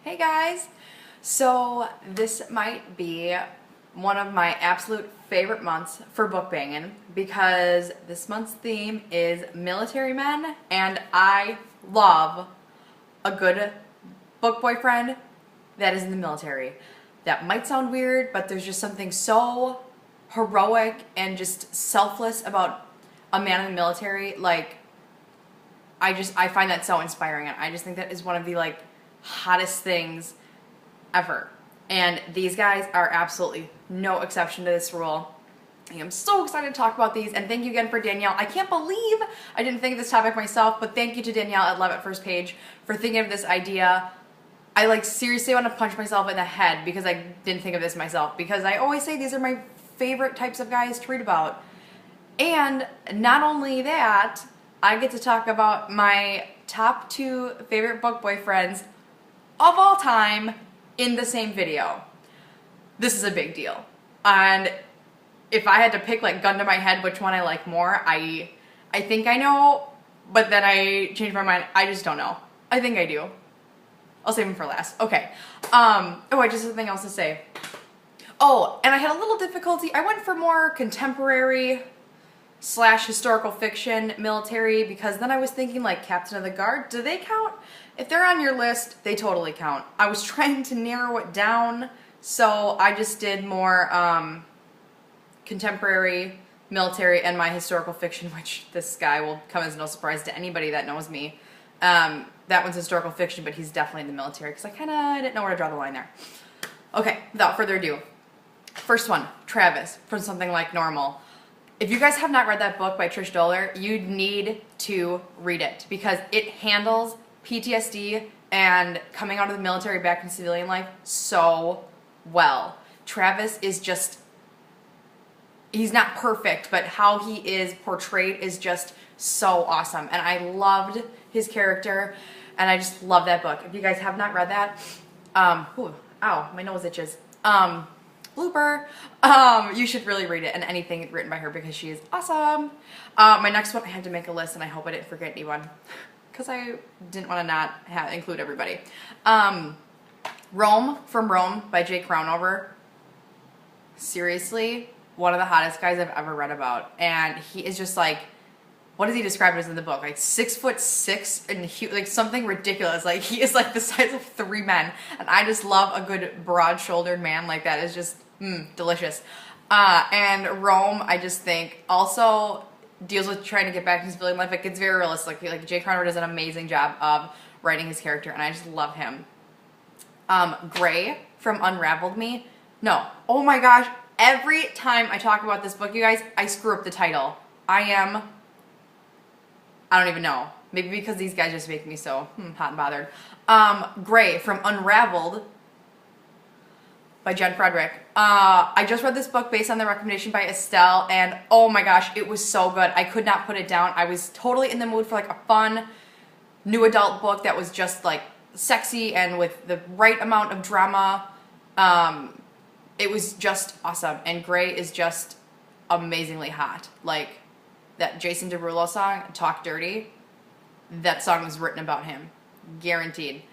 Hey guys! So this might be one of my absolute favorite months for book banging because this month's theme is military men, and I love a good book boyfriend that is in the military. That might sound weird, but there's just something so heroic and just selfless about a man in the military. I find that so inspiring, and I just think that is one of the hottest things ever. And these guys are absolutely no exception to this rule. I am so excited to talk about these, and thank you again for Danielle. I can't believe I didn't think of this topic myself, but thank you to Danielle at Love at First Page for thinking of this idea. I seriously want to punch myself in the head because I didn't think of this myself, because I always say these are my favorite types of guys to read about. And not only that, I get to talk about my top 2 favorite book boyfriends of all time in the same video. This is a big deal. And if I had to pick gun to my head which one I like more, I think I know, but then I changed my mind. I just don't know. I think I do. I'll save them for last. Okay. I just have something else to say. Oh, and I had a little difficulty. I went for more contemporary / historical fiction military, because then I was thinking Captain of the Guard. Do they count? If they're on your list, they totally count. I was trying to narrow it down, so I just did more contemporary military and my historical fiction, which this guy will come as no surprise to anybody that knows me. That one's historical fiction, but he's definitely in the military, because I kind of didn't know where to draw the line there. Okay, without further ado. First one, Travis, from Something Like Normal. If you guys have not read that book by Trish Doller, you need to read it, because it handles PTSD and coming out of the military back in civilian life so well. Travis is just, he's not perfect, but how he is portrayed is just so awesome. And I loved his character, and I just love that book. If you guys have not read that, ow, my nose itches. Blooper. You should really read it, and anything written by her, because she is awesome. My next one, I had to make a list, and I hope I didn't forget anyone, because I didn't want to not include everybody. Rome, from Rome by Jay Crownover. Seriously, one of the hottest guys I've ever read about, and he is just what does he describe as in the book? 6'6" and huge, something ridiculous. He is the size of 3 men, and I just love a good broad-shouldered man like that. It's just delicious. And Rome, I just think, also deals with trying to get back to civilian life. It's very realistic. Jay Crowder does an amazing job of writing his character, and I just love him. Gray from Unraveled Me. No, oh my gosh, every time I talk about this book, you guys, I screw up the title. I don't even know. Maybe because these guys just make me so hot and bothered. Gray from Unraveled by Jen Frederick. I just read this book based on the recommendation by Estelle, and oh my gosh, it was so good. I could not put it down. I was totally in the mood for a fun new adult book that was just sexy and with the right amount of drama. It was just awesome, and Gray is just amazingly hot. That Jason Derulo song, Talk Dirty, that song was written about him. Guaranteed.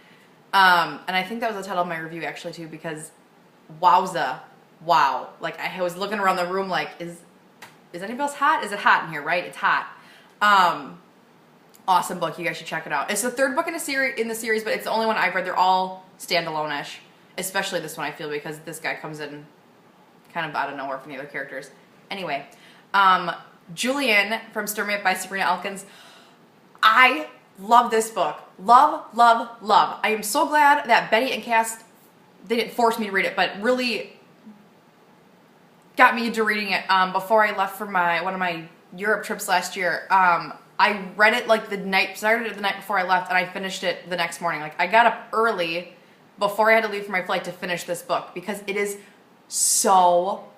And I think that was the title of my review, actually, too, because wowza. Wow. I was looking around the room is anybody else hot? Is it hot in here, right? It's hot. Awesome book. You guys should check it out. It's the 3rd book in the series, but it's the only one I've read. They're all standalone-ish. Especially this one, I feel, because this guy comes in kind of out of nowhere from the other characters. Anyway, Julian from Stir Me Up by Sabrina Elkins. I love this book. Love, love, love. I am so glad that Betty and Cass, they didn't force me to read it, but really got me into reading it before I left for one of my Europe trips last year. I read it started it the night before I left, and I finished it the next morning. I got up early before I had to leave for my flight to finish this book, because it is so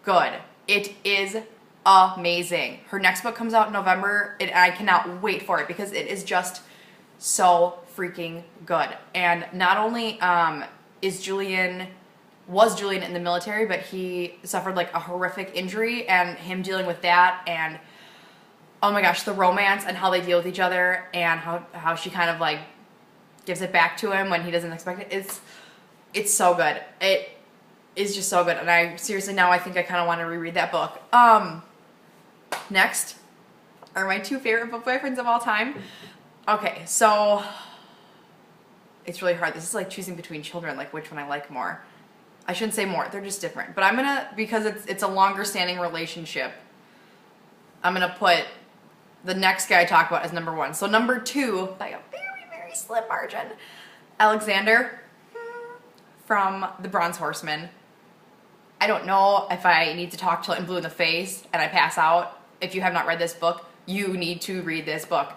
good. It is amazing. Her next book comes out in November, and I cannot wait for it, because it is just so freaking good. And not only was Julian in the military, but he suffered a horrific injury, and him dealing with that, and oh my gosh, the romance and how they deal with each other, and how she kind of gives it back to him when he doesn't expect it. It's so good. It is just so good, and I seriously now I think I kind of want to reread that book. Next are my 2 favorite book boyfriends of all time. Okay, so it's really hard. This is like choosing between children, like which one I like more. I shouldn't say more. They're just different. But I'm gonna, because it's a longer standing relationship, I'm gonna put the next guy I talk about as number 1. So number 2, by a very, very slim margin, Alexander from The Bronze Horseman. I don't know if I need to talk till I'm blue in the face and I pass out. If you have not read this book, you need to read this book.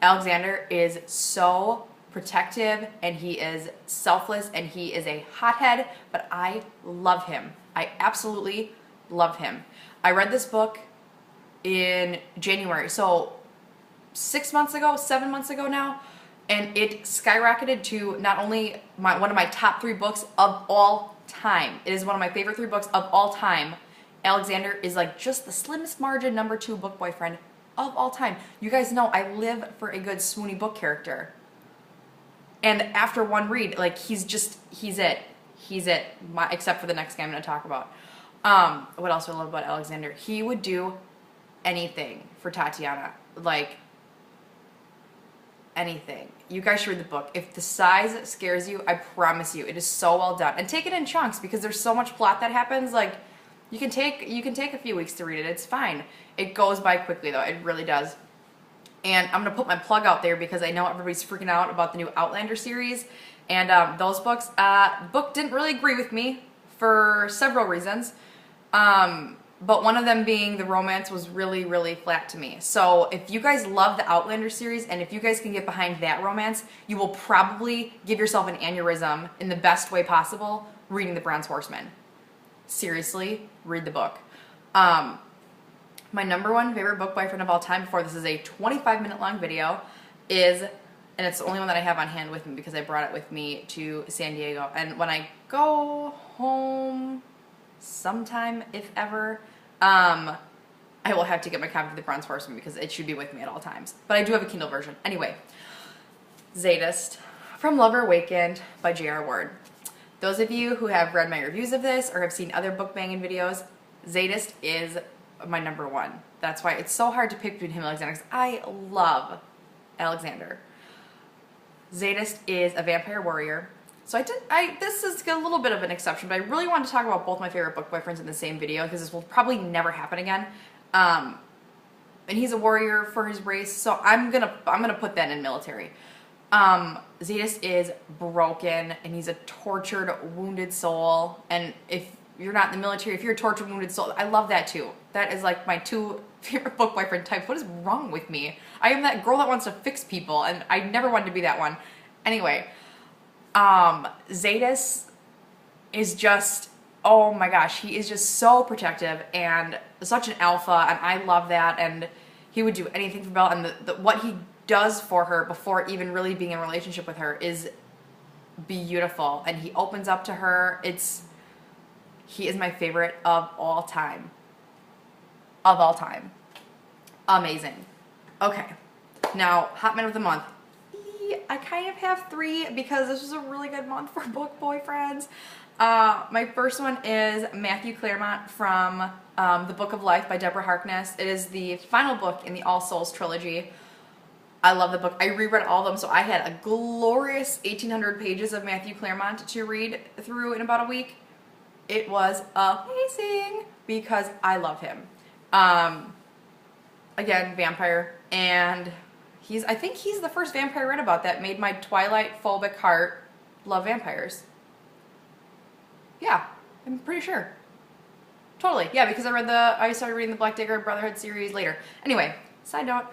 Alexander is so protective, and he is selfless, and he is a hothead, but I love him. I absolutely love him. I read this book in January, so 6 months ago, 7 months ago now, and it skyrocketed to not only one of my top 3 books of all time. It is one of my favorite 3 books of all time. Alexander is like just the slimmest margin number 2 book boyfriend of all time. You guys know I live for a good swoony book character. And after one read, like he's it. He's it. Except for the next guy I'm going to talk about. What else do I love about Alexander? He would do anything for Tatiana. Like, anything. You guys should read the book. If the size scares you, I promise you, it is so well done. And take it in chunks, because there's so much plot that happens. Like, you can take a few weeks to read it. It's fine. It goes by quickly though. It really does. And I'm gonna put my plug out there because I know everybody's freaking out about the new Outlander series, and those books. The book didn't really agree with me for several reasons, but one of them being the romance was really, really flat to me. So if you guys love the Outlander series, and if you guys can get behind that romance, you will probably give yourself an aneurysm in the best way possible reading The Bronze Horseman. Seriously, read the book. My number 1 favorite book boyfriend of all time, before this is a 25-minute long video, is, and it's the only one that I have on hand with me because I brought it with me to San Diego. And when I go home sometime, if ever, I will have to get my copy of The Bronze Horseman because it should be with me at all times. But I do have a Kindle version. Anyway, Zadist from Lover Awakened by J.R. Ward. Those of you who have read my reviews of this or have seen other book banging videos, Zadist is my number 1. That's why it's so hard to pick between him and Alexander, because I love Alexander. Zadist is a vampire warrior. So this is a little bit of an exception, but I really wanted to talk about both my favorite book boyfriends in the same video because this will probably never happen again. And he's a warrior for his race, so I'm gonna put that in military. Zadist is broken, and he's a tortured, wounded soul. And if you're not in the military, if you're a tortured, wounded soul, I love that too. That is like my 2 favorite book boyfriend types. What is wrong with me? I am that girl that wants to fix people, and I never wanted to be that one. Anyway, Zadist is just, oh my gosh, he is just so protective and such an alpha, and I love that. And he would do anything for Bella, and what he does for her before even really being in a relationship with her is beautiful, and he opens up to her. He is my favorite of all time. Of all time. Amazing. Okay. Now, Hot Men of the Month. I kind of have 3 because this was a really good month for book boyfriends. My first one is Matthew Claremont from The Book of Life by Deborah Harkness. It is the final book in the All Souls trilogy. I love the book. I reread all of them, so I had a glorious 1,800 pages of Matthew Claremont to read through in about a week. It was amazing because I love him. Again, vampire, and I think he's the first vampire I read about that made my Twilight phobic heart love vampires. Yeah, I'm pretty sure. Totally, yeah, because I started reading the Black Dagger Brotherhood series later. Anyway, side note,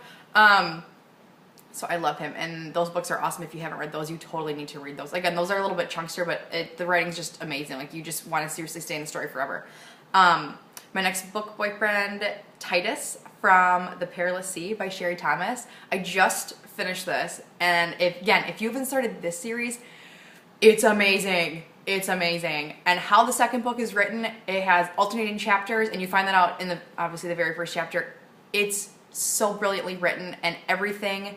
so I love him, and those books are awesome. If you haven't read those, you totally need to read those. Again, those are a little bit chunkier, but the writing's just amazing. Like, you just want to seriously stay in the story forever. My next book boyfriend, Titus from The Perilous Sea by Sherry Thomas. I just finished this, and if you haven't started this series, it's amazing. It's amazing. And how the second book is written, it has alternating chapters, and you find that out in obviously the very first chapter. It's so brilliantly written, and everything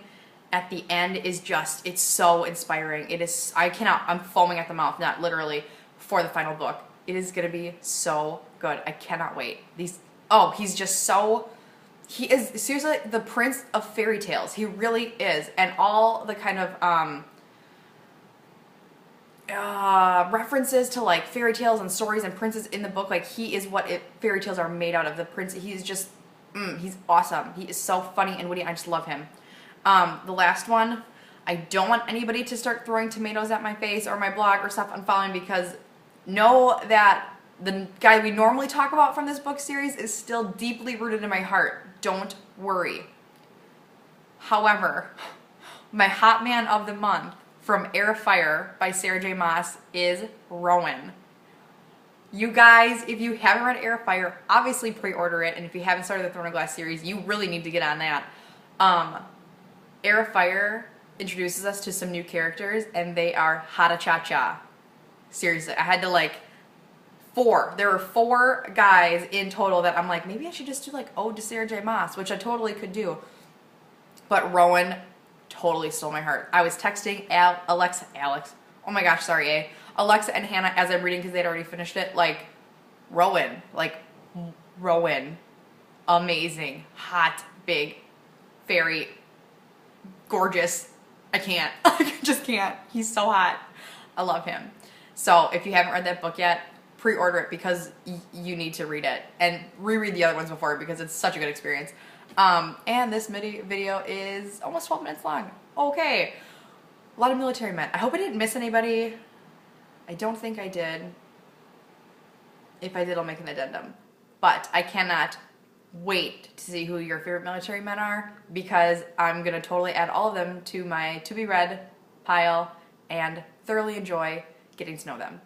at the end is just, it's so inspiring. It is, I'm foaming at the mouth, not literally, for the final book. It is going to be so good. I cannot wait. He's just so, he is seriously the prince of fairy tales. He really is. And all the kind of references to like fairy tales and stories and princes in the book, like he is what fairy tales are made out of. The prince, he's just, he's awesome. He is so funny and witty. I just love him. The last one, I don't want anybody to start throwing tomatoes at my face or my blog or stuff unfollowing, because know that the guy we normally talk about from this book series is still deeply rooted in my heart. Don't worry. However, my hot man of the month from Air of Fire by Sarah J. Maas is Rowan. You guys, if you haven't read Air of Fire, obviously pre-order it, and if you haven't started the Throne of Glass series, you really need to get on that. Air of Fire introduces us to some new characters, and they are hata cha-cha. Seriously, I had to there were 4 guys in total that I'm like, maybe I should just do like Ode to Sarah J. Maas, which I totally could do. But Rowan totally stole my heart. I was texting Alexa, Alexa and Hannah as I'm reading, because they'd already finished it, Rowan, amazing, hot, big, fairy, gorgeous. I can't. I just can't. He's so hot. I love him. So if you haven't read that book yet, pre-order it, because you need to read it, and reread the other ones before, because it's such a good experience. And this video is almost 12 minutes long. Okay. A lot of military men. I hope I didn't miss anybody. I don't think I did. If I did, I'll make an addendum. But I cannot wait to see who your favorite military men are, because I'm going to totally add all of them to my to-be-read pile and thoroughly enjoy getting to know them.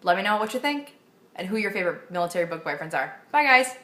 Let me know what you think and who your favorite military book boyfriends are. Bye, guys.